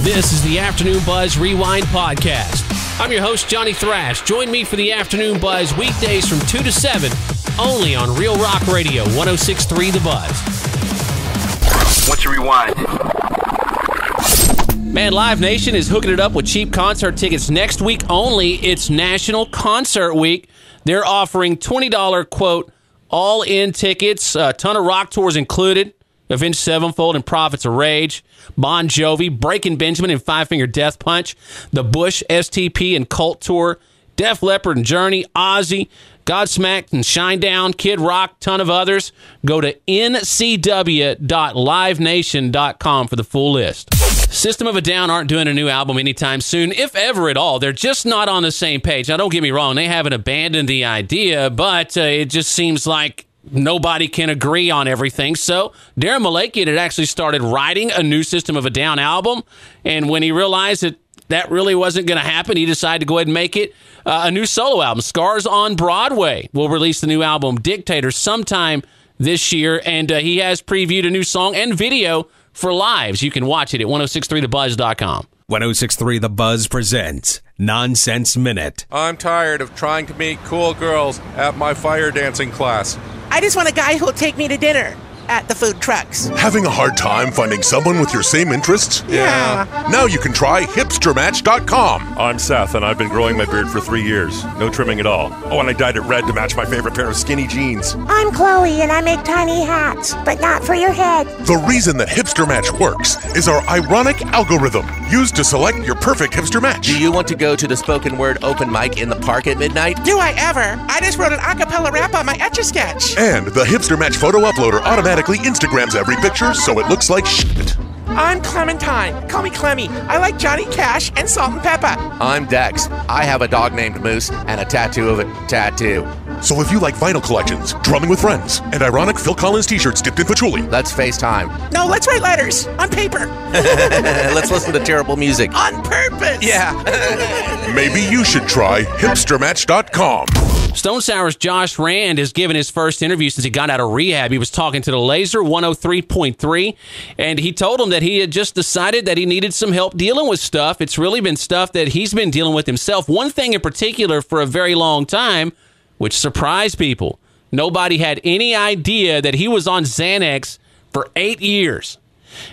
This is the Afternoon Buzz Rewind Podcast. I'm your host, Johnny Thrash. Join me for the Afternoon Buzz weekdays from 2 to 7, only on Real Rock Radio, 106.3 The Buzz. What's your rewind? Man, Live Nation is hooking it up with cheap concert tickets next week only. It's National Concert Week. They're offering $20, quote, all-in tickets, a ton of rock tours included. Avenged Sevenfold and Prophets of Rage, Bon Jovi, Breaking Benjamin and Five Finger Death Punch, The Bush, STP and Cult Tour, Def Leppard and Journey, Ozzy, Godsmack and Shinedown, Kid Rock, ton of others. Go to ncw.livenation.com for the full list. System of a Down aren't doing a new album anytime soon, if ever at all. They're just not on the same page. Now, don't get me wrong, they haven't abandoned the idea, but it just seems like nobody can agree on everything. So Daron Malakian had actually started writing a new System of a Down album, and when he realized that really wasn't going to happen, he decided to go ahead and make it a new solo album. Scars on Broadway will release the new album Dictator sometime this year, and he has previewed a new song and video for Lives. You can watch it at 1063thebuzz.com. 1063 The Buzz presents Nonsense Minute. I'm tired of trying to meet cool girls at my fire dancing class. I just want a guy who'll take me to dinner at the food trucks. Having a hard time finding someone with your same interests? Yeah. Now you can try hipstermatch.com. I'm Seth, and I've been growing my beard for 3 years. No trimming at all. Oh, and I dyed it red to match my favorite pair of skinny jeans. I'm Chloe, and I make tiny hats, but not for your head. The reason that Hipster Match works is our ironic algorithm used to select your perfect hipster match. Do you want to go to the spoken word open mic in the park at midnight? Do I ever? I just wrote an a cappella rap on my Etch-a-Sketch. And the Hipster Match photo uploader automatically Instagrams every picture so it looks like shit. I'm Clementine. Call me Clemmy. I like Johnny Cash and Salt and Pepper. I'm Dex. I have a dog named Moose and a tattoo of a tattoo. So if you like vinyl collections, drumming with friends, and ironic Phil Collins t-shirts dipped in patchouli, let's FaceTime. No, let's write letters on paper. Let's listen to terrible music. On purpose. Yeah. maybe you should try hipstermatch.com. Stone Sour's Josh Rand has given his first interview since he got out of rehab. He was talking to the Laser 103.3, and he told him that he had just decided that he needed some help dealing with stuff. It's really been stuff that he's been dealing with himself. One thing in particular for a very long time, which surprised people. Nobody had any idea that he was on Xanax for 8 years.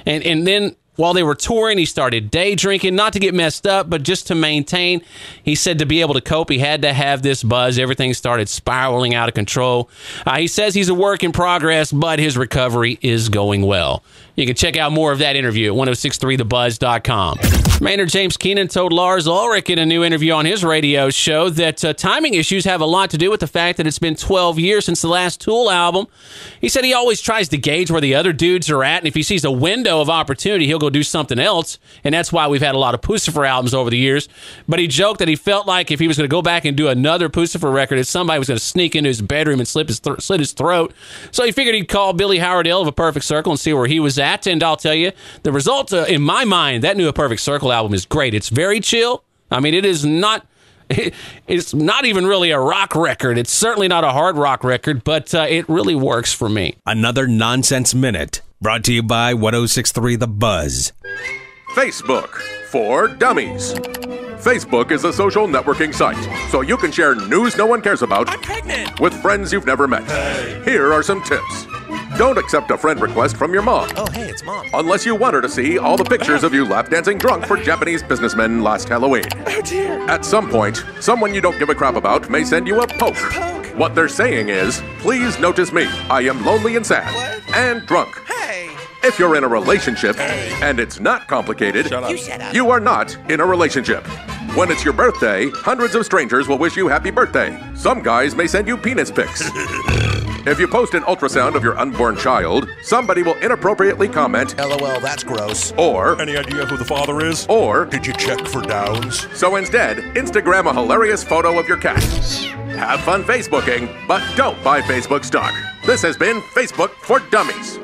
And then while they were touring, he started day drinking, not to get messed up, but just to maintain. He said to be able to cope, he had to have this buzz. Everything started spiraling out of control. He says he's a work in progress, but his recovery is going well. You can check out more of that interview at 1063thebuzz.com. Maynard James Keenan told Lars Ulrich in a new interview on his radio show that timing issues have a lot to do with the fact that it's been 12 years since the last Tool album. He said he always tries to gauge where the other dudes are at, and if he sees a window of opportunity, he'll go do something else, and that's why we've had a lot of Pucifer albums over the years. But he joked that he felt like if he was going to go back and do another Pucifer record, that somebody was going to sneak into his bedroom and slit his throat. So he figured he'd call Billy Howardale of A Perfect Circle and see where he was at. And I'll tell you, the result, in my mind, that new A Perfect Circle album is great. It's very chill. I mean, it is not... It's not even really a rock record. It's certainly not a hard rock record, but it really works for me. Another Nonsense Minute, brought to you by 1063 The Buzz. Facebook for Dummies. Facebook is a social networking site, so you can share news no one cares about. I'm pregnant. With friends you've never met. Hey. Here are some tips. Don't accept a friend request from your mom. Oh, hey, it's Mom. Unless you want her to see all the pictures of you lap dancing drunk for Japanese businessmen last Halloween. Oh, dear. At some point, someone you don't give a crap about may send you a poke. What they're saying is, please notice me. I am lonely and sad. What? And drunk. Hey. If you're in a relationship, and it's not complicated, You shut up. you are not in a relationship. When it's your birthday, hundreds of strangers will wish you happy birthday. Some guys may send you penis pics. If you post an ultrasound of your unborn child, somebody will inappropriately comment, LOL, that's gross. or, Any idea who the father is? or, Did you check for downs? so instead, Instagram a hilarious photo of your cat. Have fun Facebooking, but don't buy Facebook stock. This has been Facebook for Dummies.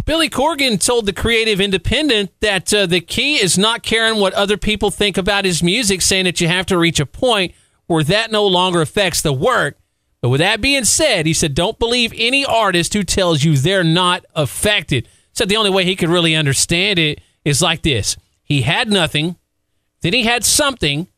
Billy Corgan told the Creative Independent that the key is not caring what other people think about his music, saying that you have to reach a point where that no longer affects the work. But with that being said, he said, don't believe any artist who tells you they're not affected. Said the only way he could really understand it is like this. He had nothing, then he had something,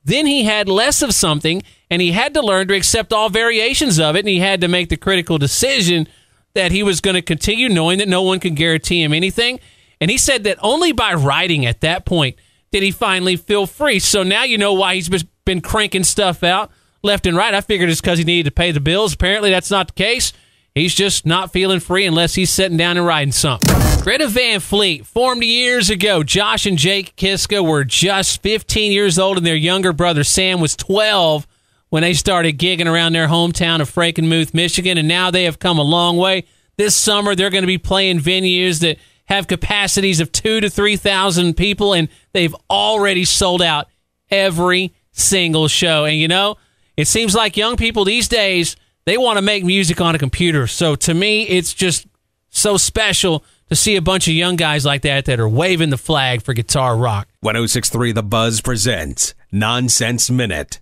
then he had less of something, and he had to learn to accept all variations of it, and he had to make the critical decision that he was going to continue knowing that no one could guarantee him anything. And he said that only by writing at that point did he finally feel free. So now you know why he's been cranking stuff out left and right. I figured it's because he needed to pay the bills. Apparently that's not the case. He's just not feeling free unless he's sitting down and writing something. Greta Van Fleet, formed years ago. Josh and Jake Kiska were just 15 years old, and their younger brother Sam was 12 when they started gigging around their hometown of Frankenmuth, Michigan, and now they have come a long way. This summer, they're going to be playing venues that have capacities of 2,000 to 3,000 people, and they've already sold out every single show. And, you know, it seems like young people these days, they want to make music on a computer. So to me, it's just so special to see a bunch of young guys like that are waving the flag for guitar rock. 106.3 The Buzz presents Nonsense Minute.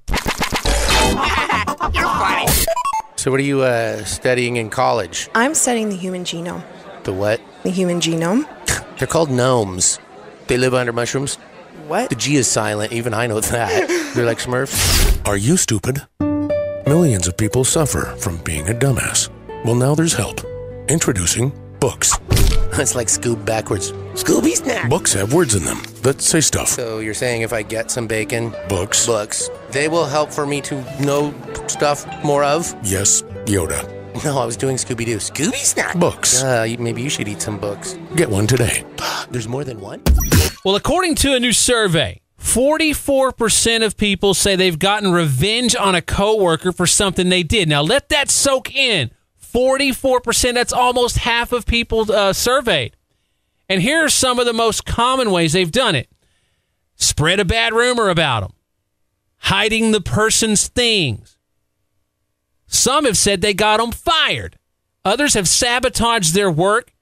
You're funny. So what are you studying in college? I'm studying the human genome. The what? The human genome. They're called gnomes. They live under mushrooms. What? The G is silent. Even I know that. They're like Smurfs. Are you stupid? Millions of people suffer from being a dumbass. Well, now there's help. Introducing books. It's like Scoob backwards. Scooby snack. Books have words in them that say stuff. So you're saying if I get some bacon, books, they will help for me to know stuff more of? Yes, Yoda. No, I was doing Scooby-Doo. Scooby snack. Books. Maybe you should eat some books. Get one today. There's more than one? Well, according to a new survey, 44% of people say they've gotten revenge on a coworker for something they did. Now, let that soak in. 44%, that's almost half of people surveyed. And here are some of the most common ways they've done it. Spread a bad rumor about them. Hiding the person's things. Some have said they got them fired. Others have sabotaged their work,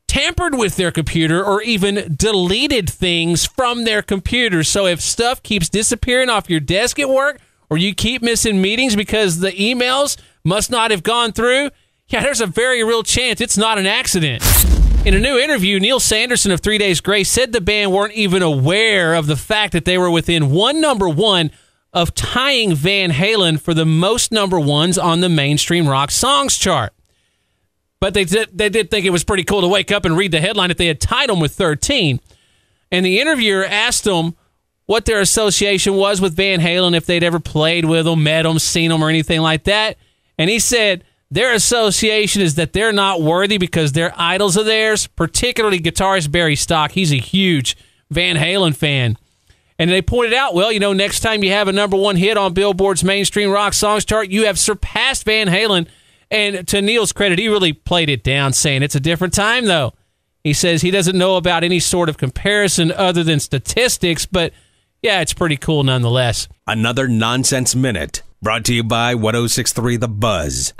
tampered with their computer, or even deleted things from their computer. So if stuff keeps disappearing off your desk at work, or you keep missing meetings because the emails must not have gone through, yeah, there's a very real chance it's not an accident. In a new interview, Neil Sanderson of 3 Days Grace said the band weren't even aware of the fact that they were within one number one of tying Van Halen for the most number ones on the mainstream rock songs chart. But they did think it was pretty cool to wake up and read the headline that they had tied them with 13. And the interviewer asked them what their association was with Van Halen, if they'd ever played with them, met them, seen them, or anything like that. And he said their association is that they're not worthy because they're idols of theirs, particularly guitarist Barry Stock. He's a huge Van Halen fan. And they pointed out, well, you know, next time you have a number one hit on Billboard's mainstream rock songs chart, you have surpassed Van Halen. And to Neil's credit, he really played it down, saying it's a different time, though. He says he doesn't know about any sort of comparison other than statistics, but yeah, it's pretty cool nonetheless. Another Nonsense Minute, brought to you by 106.3 The Buzz.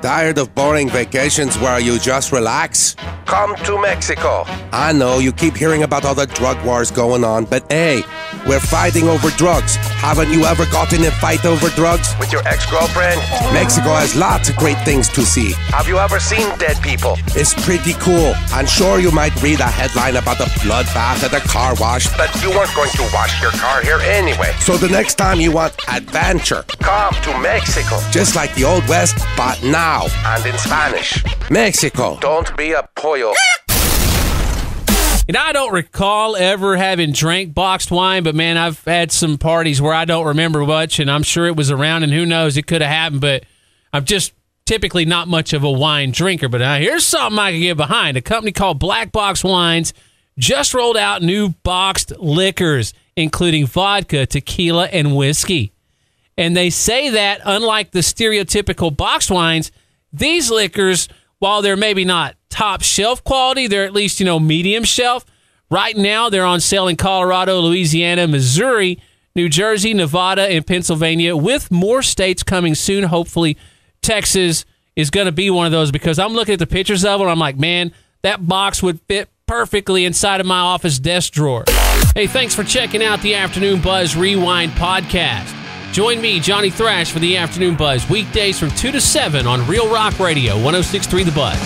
Tired of boring vacations where you just relax? Come to Mexico. I know you keep hearing about all the drug wars going on, but hey, we're fighting over drugs. Haven't you ever gotten in a fight over drugs? With your ex-girlfriend? Mexico has lots of great things to see. Have you ever seen dead people? It's pretty cool. I'm sure you might read a headline about a bloodbath at a car wash, but you weren't going to wash your car here anyway. So the next time you want adventure, come to Mexico. Just like the Old West, but now. And in Spanish. Mexico. Don't be a pollo. You know, I don't recall ever having drank boxed wine, but man, I've had some parties where I don't remember much, and I'm sure it was around, and who knows, it could have happened, but I'm just typically not much of a wine drinker. But here's something I can get behind. A company called Black Box Wines just rolled out new boxed liquors, including vodka, tequila, and whiskey. And they say that, unlike the stereotypical boxed wines, these liquors, while they're maybe not top shelf quality, they're at least, you know, medium shelf. Right now, they're on sale in Colorado, Louisiana, Missouri, New Jersey, Nevada, and Pennsylvania, with more states coming soon. Hopefully, Texas is going to be one of those, because I'm looking at the pictures of them, and I'm like, man, that box would fit perfectly inside of my office desk drawer. Hey, thanks for checking out the Afternoon Buzz Rewind podcast. Join me, Johnny Thrash, for the Afternoon Buzz, weekdays from 2 to 7 on Real Rock Radio, 106.3 The Buzz.